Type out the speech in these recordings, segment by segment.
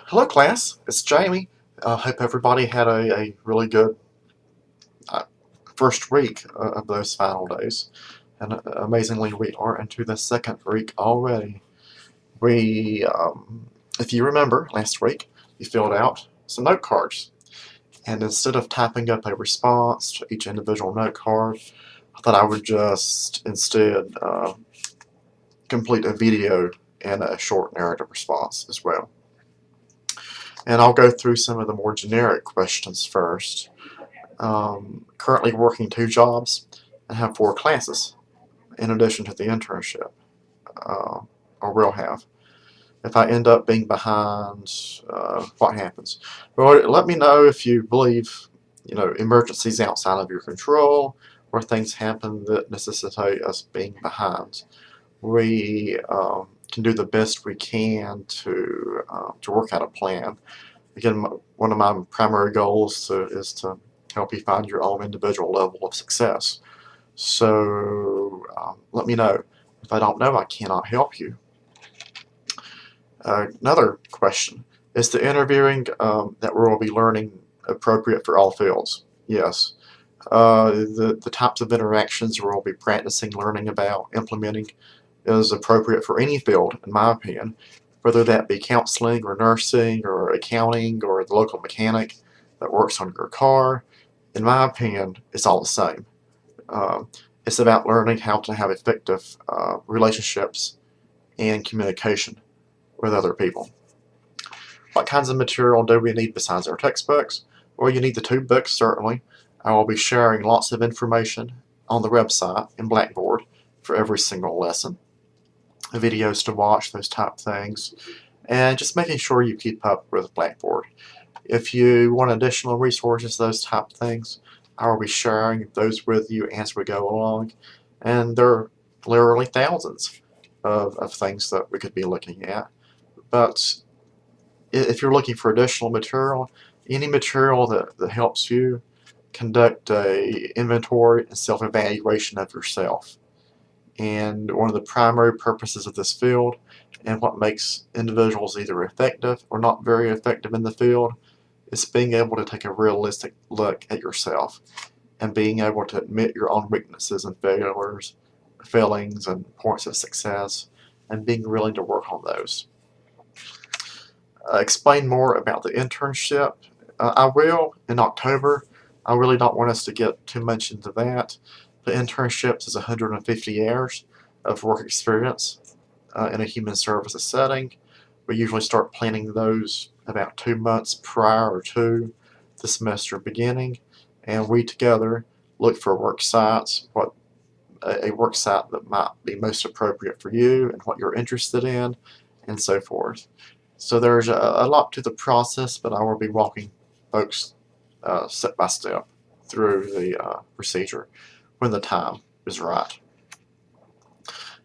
Hello, class. It's Jamie. Hope everybody had a really good uh, first week of those final days. And amazingly, we are into the second week already. If you remember, last week, we filled out some note cards. And instead of typing up a response to each individual note card, I thought I would just instead complete a video and a short narrative response as well. And I'll go through some of the more generic questions first. Currently working 2 jobs and have 4 classes in addition to the internship, uh, or will have. If I end up being behind, what happens? Well, let me know if you believe, emergencies outside of your control or things happen that necessitate us being behind. We can do the best we can to work out a plan. Again, one of my primary goals is to help you find your own individual level of success. So let me know. If I don't know, I cannot help you. Another question. Is the interviewing that we'll be learning appropriate for all fields? Yes. The types of interactions we'll be practicing, learning about, implementing is appropriate for any field, in my opinion, whether that be counseling or nursing or accounting or the local mechanic that works on your car. In my opinion, it's all the same. It's about learning how to have effective relationships and communication with other people. What kinds of material do we need besides our textbooks? Well, you need the 2 books, certainly. I will be sharing lots of information on the website and Blackboard for every single lesson. Videos to watch, those type things, and just making sure you keep up with Blackboard. If you want additional resources, those type things, I will be sharing those with you as we go along, and there are literally thousands of things that we could be looking at. But if you're looking for additional material, any material that helps you conduct a inventory and self-evaluation of yourself. And one of the primary purposes of this field and what makes individuals either effective or not very effective in the field is being able to take a realistic look at yourself and being able to admit your own weaknesses and failings and points of success, and being willing to work on those. Explain more about the internship. I will in October. I really don't want us to get too much into that. The internships is 150 hours of work experience in a human services setting. We usually start planning those about 2 months prior to the semester beginning, and we together look for work sites, what a work site that might be most appropriate for you and what you're interested in, and so forth. So there's a lot to the process, but I will be walking folks step by step through the procedure when the time is right.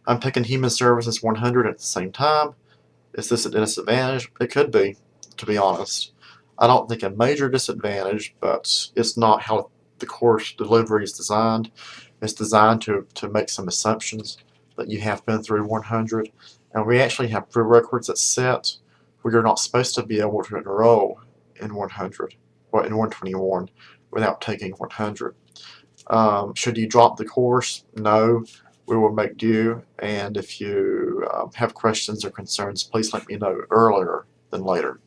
I'm picking Human Services 100 at the same time. Is this a disadvantage? It could be honest. I don't think a major disadvantage, but it's not how the course delivery is designed. It's designed to make some assumptions that you have been through 100, and we actually have prerequisites that set where you're not supposed to be able to enroll in 100 or in 121 without taking 100. Should you drop the course? No, we will make do, and if you have questions or concerns, please let me know earlier than later.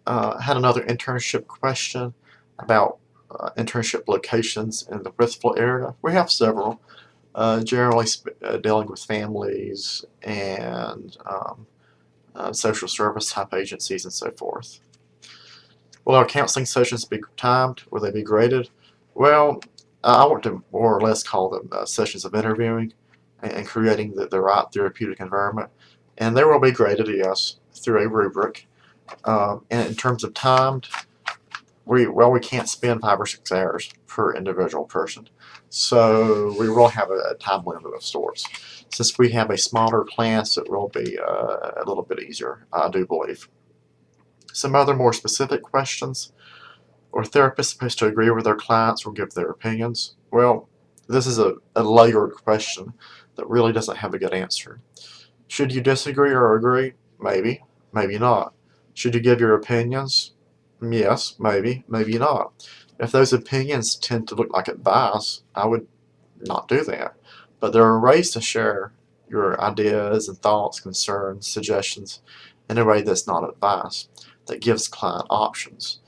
Had another internship question about internship locations in the Bristol area. We have several, generally dealing with families and social service type agencies and so forth. Will our counseling sessions be timed? Will they be graded? Well, I want to more or less call them sessions of interviewing and creating the right therapeutic environment. And they will be graded, yes, through a rubric. And in terms of timed, we can't spend 5 or 6 hours per individual person. So we will have a time limit of sorts. Since we have a smaller class, it will be a little bit easier, I do believe. Some other more specific questions. Are therapists supposed to agree with their clients or give their opinions? Well, this is a layered question that really doesn't have a good answer. Should you disagree or agree? Maybe, maybe not. Should you give your opinions? Yes, maybe, maybe not. If those opinions tend to look like advice, I would not do that. But there are ways to share your ideas and thoughts, concerns, suggestions in a way that's not advice, that gives client options.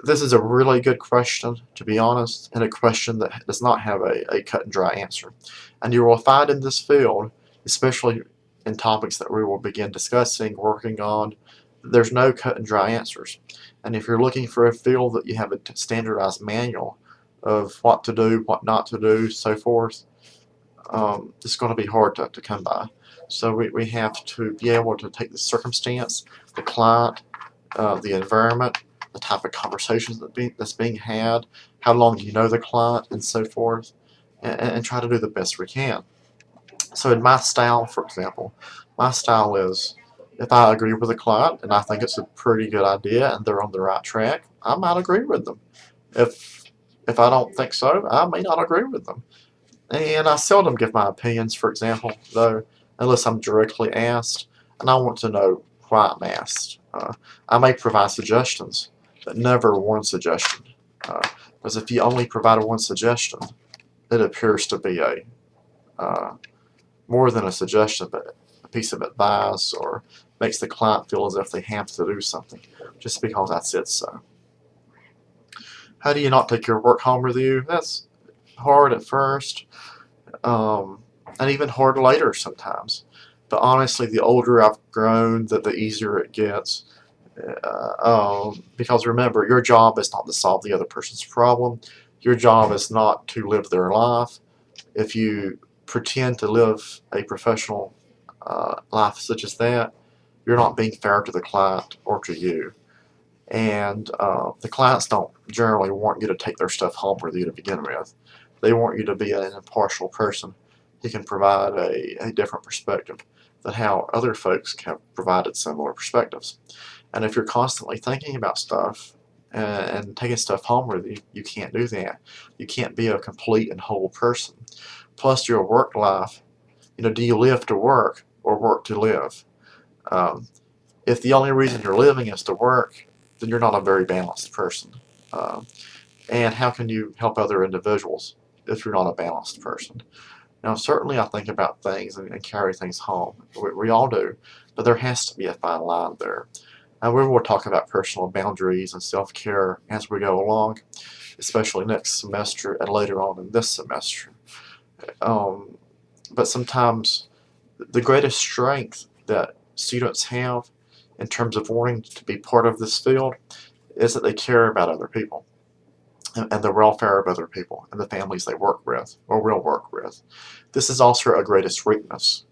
This is a really good question, to be honest, and a question that does not have a cut and dry answer. And you will find in this field, especially in topics that we will begin discussing, working on, there's no cut and dry answers. And if you're looking for a field that you have a standardized manual of what to do, what not to do, so forth, it's going to be hard to come by. So we have to be able to take the circumstance, the client, the environment, the type of conversations that's being had, how long you know the client, and so forth, and try to do the best we can. So in my style, for example, my style is if I agree with a client and I think it's a pretty good idea and they're on the right track, I might agree with them. If if I don't think so, I may not agree with them. And I seldom give my opinions, for example, though, unless I'm directly asked, and I want to know why I'm asked. I may provide suggestions, but never one suggestion. Because if you only provide one suggestion, it appears to be a more than a suggestion, but a piece of advice, or makes the client feel as if they have to do something just because I said so. How do you not take your work home with you? That's hard at first, and even harder later sometimes. But honestly, the older I've grown, the easier it gets. Because remember, your job is not to solve the other person's problem. Your job is not to live their life. If you pretend to live a professional life such as that, you're not being fair to the client or to you. And the clients don't generally want you to take their stuff home with you to begin with. They want you to be an impartial person who can provide a different perspective than how other folks have provided similar perspectives. And if you're constantly thinking about stuff and taking stuff home with you, you can't do that. You can't be a complete and whole person. Plus, your work life, do you live to work or work to live? Um, if the only reason you're living is to work, then you're not a very balanced person. Um, and how can you help other individuals if you're not a balanced person? Now, certainly I think about things and carry things home. We all do, but there has to be a fine line there. And we will talk about personal boundaries and self-care as we go along, especially next semester and later on in this semester. Um, but sometimes the greatest strength that students have in terms of wanting to be part of this field is that they care about other people and the welfare of other people and the families they work with or will work with. This is also our greatest weakness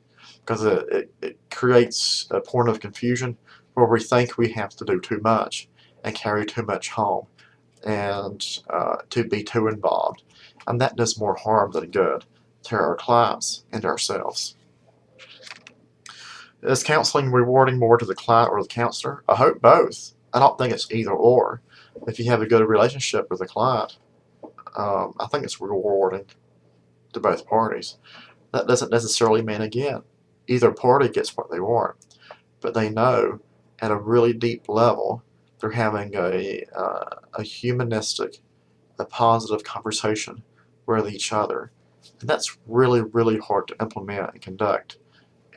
because it creates a point of confusion where we think we have to do too much and carry too much home and to be too involved. And that does more harm than good to our clients and ourselves. Is counseling rewarding more to the client or the counselor? I hope both. I don't think it's either or. If you have a good relationship with the client, I think it's rewarding to both parties. That doesn't necessarily mean, again, either party gets what they want, but they know at a really deep level they're having a humanistic, a positive conversation with each other. And that's really, really hard to implement and conduct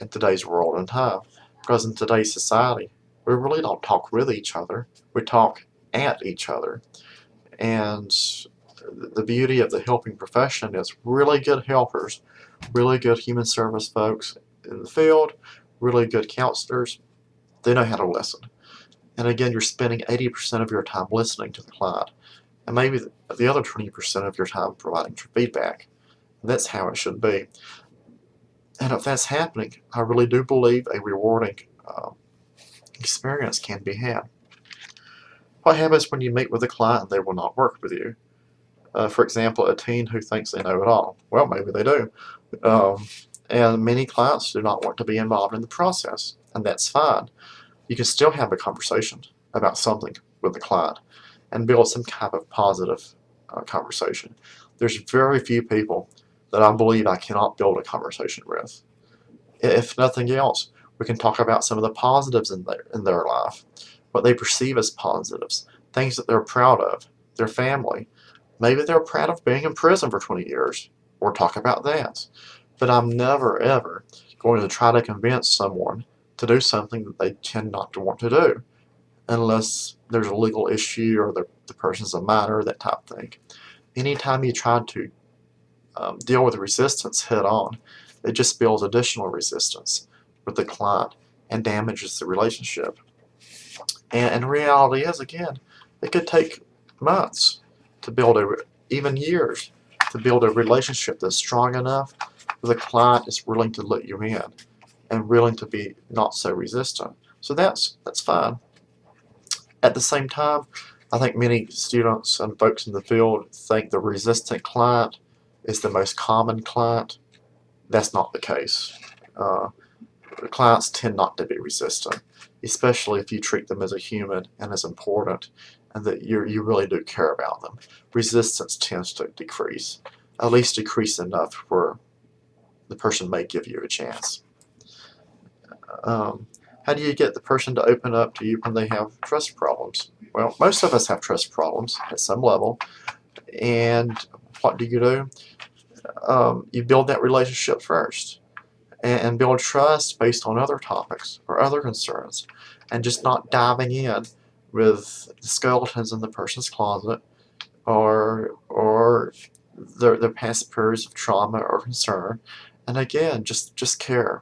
in today's world and time. Because in today's society, we really don't talk with each other, we talk at each other. And the beauty of the helping profession is really good helpers, really good human service folks in the field, really good counselors, they know how to listen. And again, you're spending 80% of your time listening to the client, and maybe the other 20% of your time providing feedback. That's how it should be. And if that's happening, I really do believe a rewarding experience can be had. What happens when you meet with a client and they will not work with you? For example, a teen who thinks they know it all. Well, maybe they do. And many clients do not want to be involved in the process, and that's fine. You can still have a conversation about something with the client and build some kind of positive conversation. There's very few people that I believe I cannot build a conversation with. If nothing else, We can talk about some of the positives in their life, what they perceive as positives, things that they're proud of, their family. Maybe they're proud of being in prison for 20 years. Or talk about that. But I'm never, ever going to try to convince someone to do something that they tend not to want to do, unless there's a legal issue or the person's a minor, that type of thing. Anytime you try to deal with resistance head on, it just builds additional resistance with the client and damages the relationship. And reality is, again, it could take months to build even years to build a relationship that's strong enough that the client is willing to let you in and willing to be not so resistant. So that's fine. At the same time, I think many students and folks in the field think the resistant client is the most common client. That's not the case. Clients tend not to be resistant, especially if you treat them as a human and as important, and that you really do care about them. Resistance tends to decrease, at least decrease enough where the person may give you a chance. How do you get the person to open up to you when they have trust problems? Well, most of us have trust problems at some level, and what do? You build that relationship first, and build trust based on other topics or other concerns, and just not diving in with the skeletons in the person's closet or their past periods of trauma or concern. And again, just care.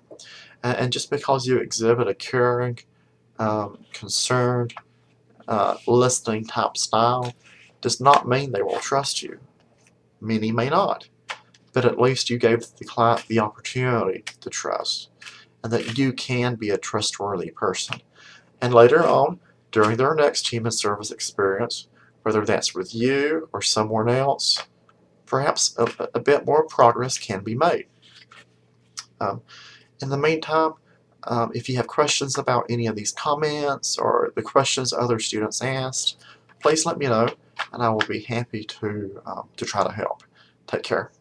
And just because you exhibit a caring, concerned, listening type style does not mean they will trust you. Many may not. But at least you gave the client the opportunity to trust, and that you can be a trustworthy person. And later on, during their next human service experience, whether that's with you or someone else, perhaps a bit more progress can be made. In the meantime, if you have questions about any of these comments or the questions other students asked, please let me know, and I will be happy to try to help. Take care.